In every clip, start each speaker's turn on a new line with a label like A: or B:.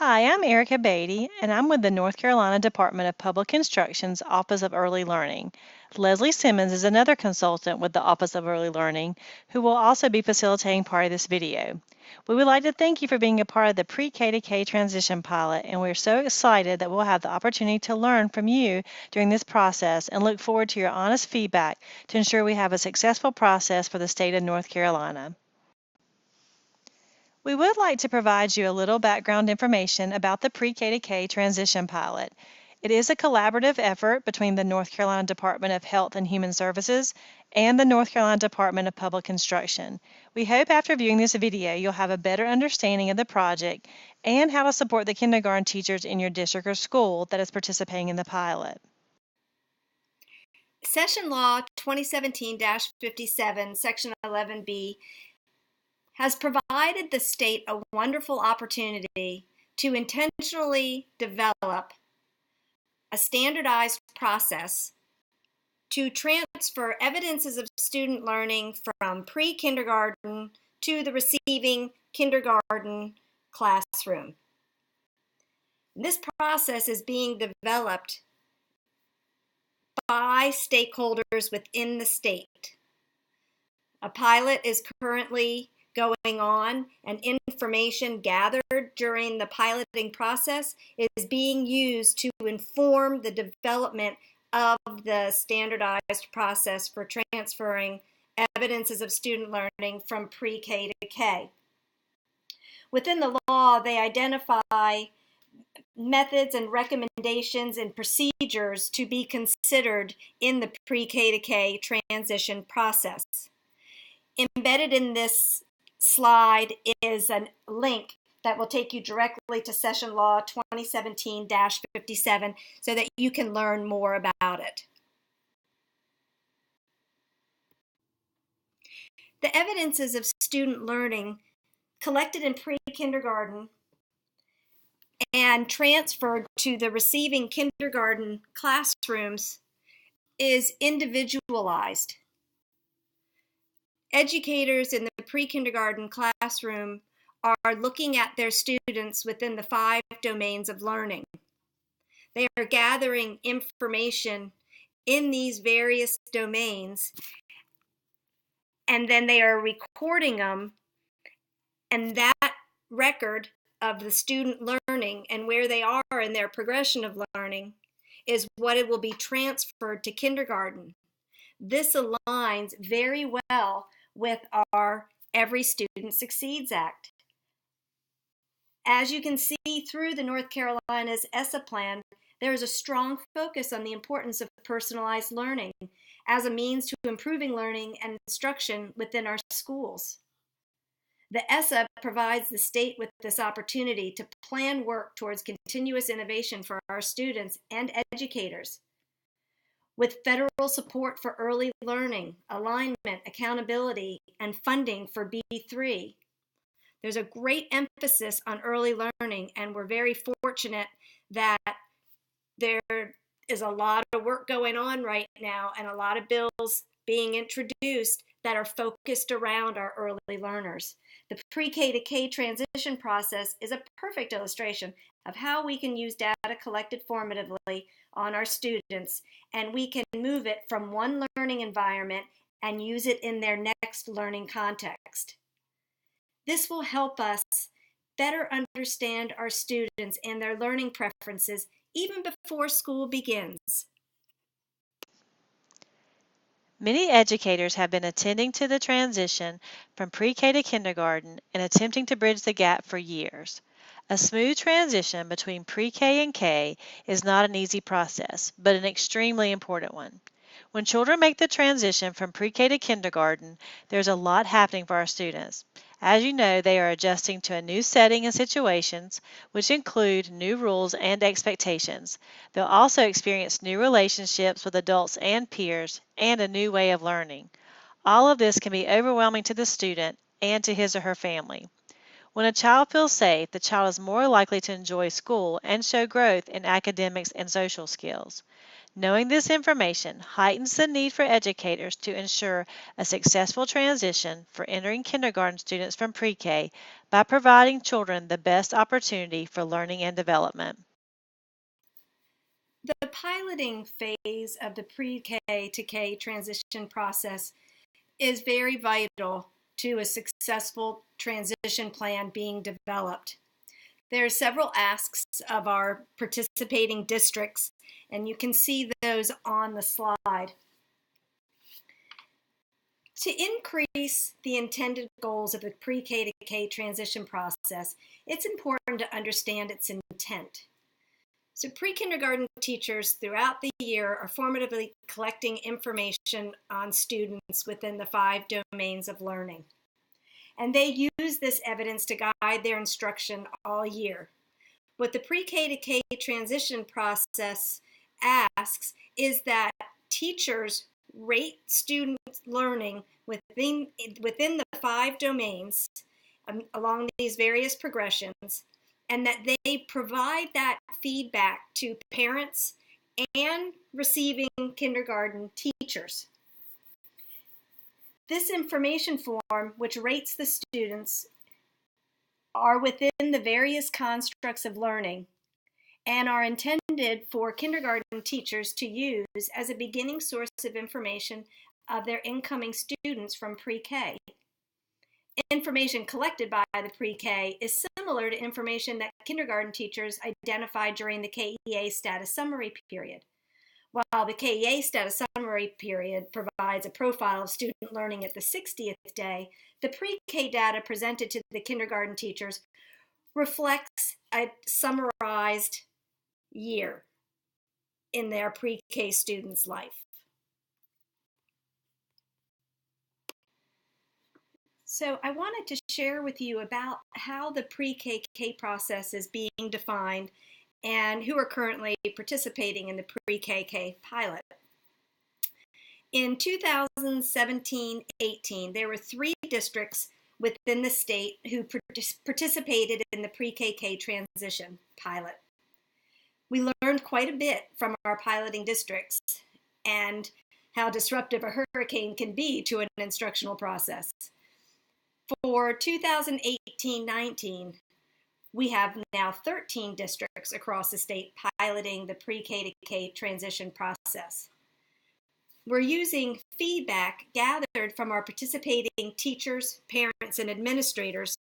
A: Hi, I'm Erica Beatty, and I'm with the North Carolina Department of Public Instruction's Office of Early Learning. Leslie Simmons is another consultant with the Office of Early Learning who will also be facilitating part of this video. We would like to thank you for being a part of the Pre-K to K transition pilot, and we're so excited that we'll have the opportunity to learn from you during this process and look forward to your honest feedback to ensure we have a successful process for the state of North Carolina. We would like to provide you a little background information about the Pre-K to K Transition Pilot. It is a collaborative effort between the North Carolina Department of Health and Human Services and the North Carolina Department of Public Instruction. We hope after viewing this video you'll have a better understanding of the project and how to support the kindergarten teachers in your district or school that is participating in the pilot.
B: Session Law 2017-57, Section 11B, has provided the state a wonderful opportunity to intentionally develop a standardized process to transfer evidences of student learning from pre-kindergarten to the receiving kindergarten classroom. This process is being developed by stakeholders within the state. A pilot is currently going on, and information gathered during the piloting process is being used to inform the development of the standardized process for transferring evidences of student learning from pre-K to K. Within the law, they identify methods and recommendations and procedures to be considered in the pre-K to K transition process. Embedded in this slide is a link that will take you directly to Session Law 2017-57 so that you can learn more about it. The evidences of student learning collected in pre-kindergarten and transferred to the receiving kindergarten classrooms is individualized. Educators in the pre-kindergarten classroom are looking at their students within the 5 domains of learning. They are gathering information in these various domains, and then they are recording them, and that record of the student learning and where they are in their progression of learning is what it will be transferred to kindergarten. This aligns very well with our Every Student Succeeds Act. As you can see through the North Carolina's ESSA plan, there is a strong focus on the importance of personalized learning as a means to improving learning and instruction within our schools. The ESSA provides the state with this opportunity to plan work towards continuous innovation for our students and educators. With federal support for early learning, alignment, accountability, and funding for B3, there's a great emphasis on early learning, and we're very fortunate that there is a lot of work going on right now and a lot of bills being introduced that are focused around our early learners. The pre-K to K transition process is a perfect illustration of how we can use data collected formatively on our students, and we can move it from one learning environment and use it in their next learning context. This will help us better understand our students and their learning preferences even before school begins.
A: Many educators have been attending to the transition from pre-K to kindergarten and attempting to bridge the gap for years. A smooth transition between pre-K and K is not an easy process, but an extremely important one. When children make the transition from pre-K to kindergarten, there's a lot happening for our students. As you know, they are adjusting to a new setting and situations, which include new rules and expectations. They'll also experience new relationships with adults and peers and a new way of learning. All of this can be overwhelming to the student and to his or her family. When a child feels safe, the child is more likely to enjoy school and show growth in academics and social skills. Knowing this information heightens the need for educators to ensure a successful transition for entering kindergarten students from pre-K by providing children the best opportunity for learning and development.
B: The piloting phase of the pre-K to K transition process is very vital to a successful transition plan being developed. There are several asks of our participating districts, and you can see those on the slide. To increase the intended goals of the pre-K to K transition process, it's important to understand its intent. So pre-kindergarten teachers throughout the year are formatively collecting information on students within the 5 domains of learning. And they use this evidence to guide their instruction all year. What the pre-K to K transition process asks is that teachers rate students' learning within the 5 domains along these various progressions, and that they provide that feedback to parents and receiving kindergarten teachers. This information form, which rates the students, are within the various constructs of learning and are intended for kindergarten teachers to use as a beginning source of information of their incoming students from pre-K. Information collected by the pre-K is similar to information that kindergarten teachers identified during the KEA status summary period. While the KEA status summary period provides a profile of student learning at the 60th day, the pre-K data presented to the kindergarten teachers reflects a summarized year in their pre-K student's life. So I wanted to share with you about how the pre-KK process is being defined and who are currently participating in the pre-KK pilot. In 2017-18, there were 3 districts within the state who participated in the pre-KK transition pilot. We learned quite a bit from our piloting districts and how disruptive a hurricane can be to an instructional process. For 2018-19, we have now 13 districts across the state piloting the pre-K to K transition process. We're using feedback gathered from our participating teachers, parents, and administrators,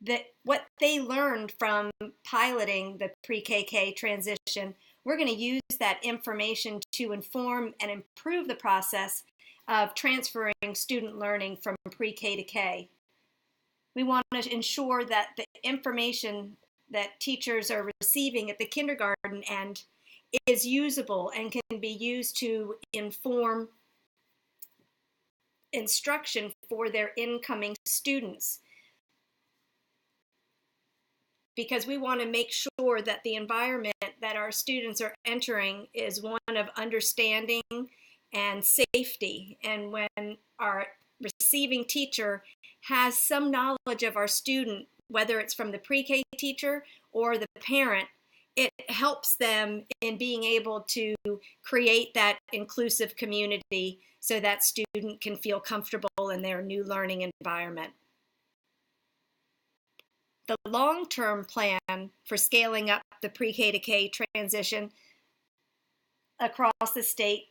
B: that what they learned from piloting the pre-KK transition, we're going to use that information to inform and improve the process of transferring student learning from pre-K to K. We want to ensure that the information that teachers are receiving at the kindergarten end is usable and can be used to inform instruction for their incoming students. Because we want to make sure that the environment that our students are entering is one of understanding and safety. And when our receiving teacher has some knowledge of our student, whether it's from the pre-K teacher or the parent, it helps them in being able to create that inclusive community so that student can feel comfortable in their new learning environment. The long-term plan for scaling up the pre-K to K transition across the state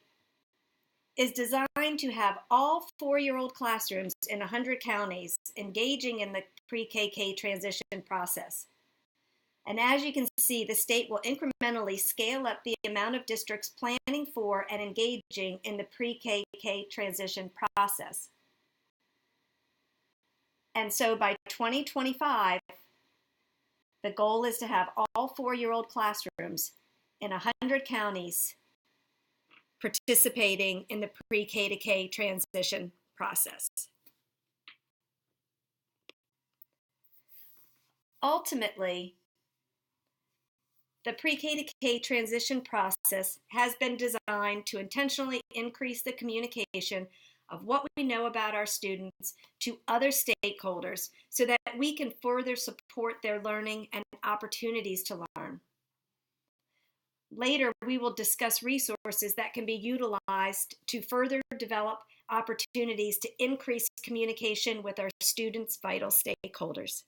B: is designed to have all 4-year-old classrooms in 100 counties engaging in the pre-KK transition process. And as you can see, the state will incrementally scale up the amount of districts planning for and engaging in the pre-KK transition process. And so by 2025, the goal is to have all 4-year-old classrooms in 100 counties participating in the pre-K to K transition process. Ultimately, the pre-K to K transition process has been designed to intentionally increase the communication of what we know about our students to other stakeholders so that we can further support their learning and opportunities to learn. Later, we will discuss resources that can be utilized to further develop opportunities to increase communication with our students' vital stakeholders.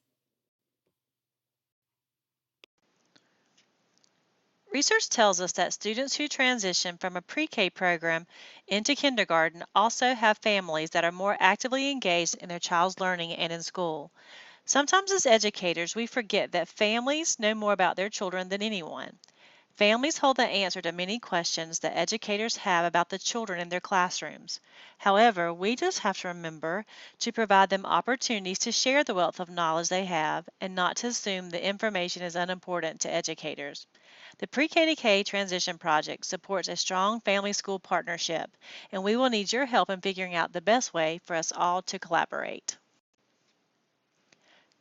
A: Research tells us that students who transition from a pre-K program into kindergarten also have families that are more actively engaged in their child's learning and in school. Sometimes as educators, we forget that families know more about their children than anyone. Families hold the answer to many questions that educators have about the children in their classrooms. However, we just have to remember to provide them opportunities to share the wealth of knowledge they have and not to assume the information is unimportant to educators. The Pre-K to K Transition Project supports a strong family-school partnership, and we will need your help in figuring out the best way for us all to collaborate.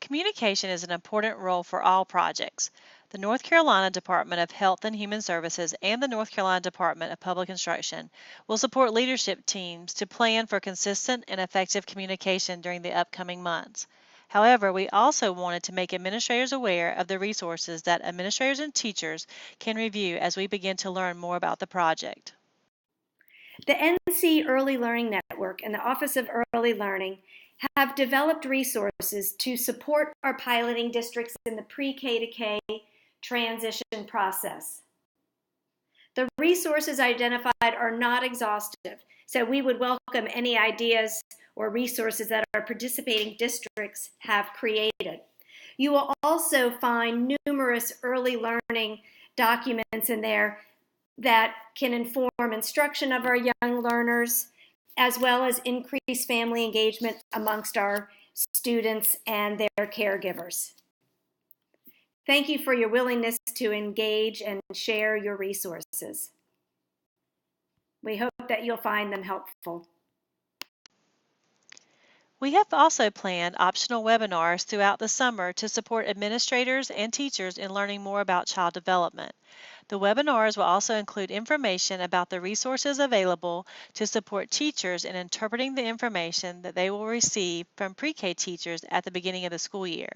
A: Communication is an important role for all projects. The North Carolina Department of Health and Human Services and the North Carolina Department of Public Instruction will support leadership teams to plan for consistent and effective communication during the upcoming months. However, we also wanted to make administrators aware of the resources that administrators and teachers can review as we begin to learn more about the project.
B: The NC Early Learning Network and the Office of Early Learning have developed resources to support our piloting districts in the pre-K to K transition process. The resources identified are not exhaustive, so we would welcome any ideas or resources that our participating districts have created. You will also find numerous early learning documents in there that can inform instruction of our young learners, as well as increase family engagement amongst our students and their caregivers. Thank you for your willingness to engage and share your resources. We hope that you'll find them helpful.
A: We have also planned optional webinars throughout the summer to support administrators and teachers in learning more about child development. The webinars will also include information about the resources available to support teachers in interpreting the information that they will receive from pre-K teachers at the beginning of the school year.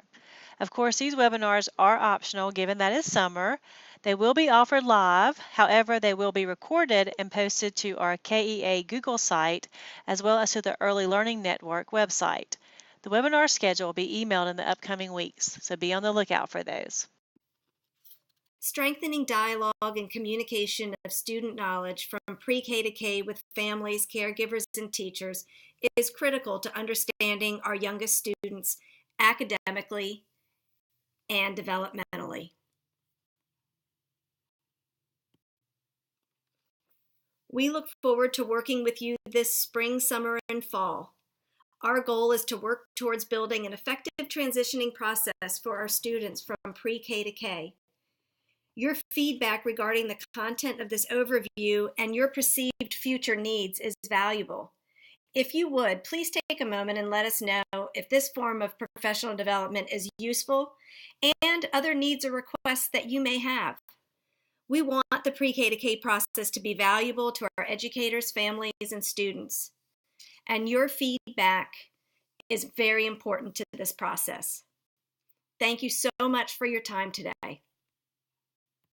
A: Of course, these webinars are optional given that it's summer. They will be offered live, however, they will be recorded and posted to our KEA Google site as well as to the Early Learning Network website. The webinar schedule will be emailed in the upcoming weeks, so be on the lookout for those.
B: Strengthening dialogue and communication of student knowledge from pre-K to K with families, caregivers, and teachers is critical to understanding our youngest students academically and developmentally. We look forward to working with you this spring, summer, and fall. Our goal is to work towards building an effective transitioning process for our students from pre-K to K. Your feedback regarding the content of this overview and your perceived future needs is valuable. If you would, please take a moment and let us know if this form of professional development is useful and other needs or requests that you may have. We want the pre-K to K process to be valuable to our educators, families, and students. And your feedback is very important to this process. Thank you so much for your time today.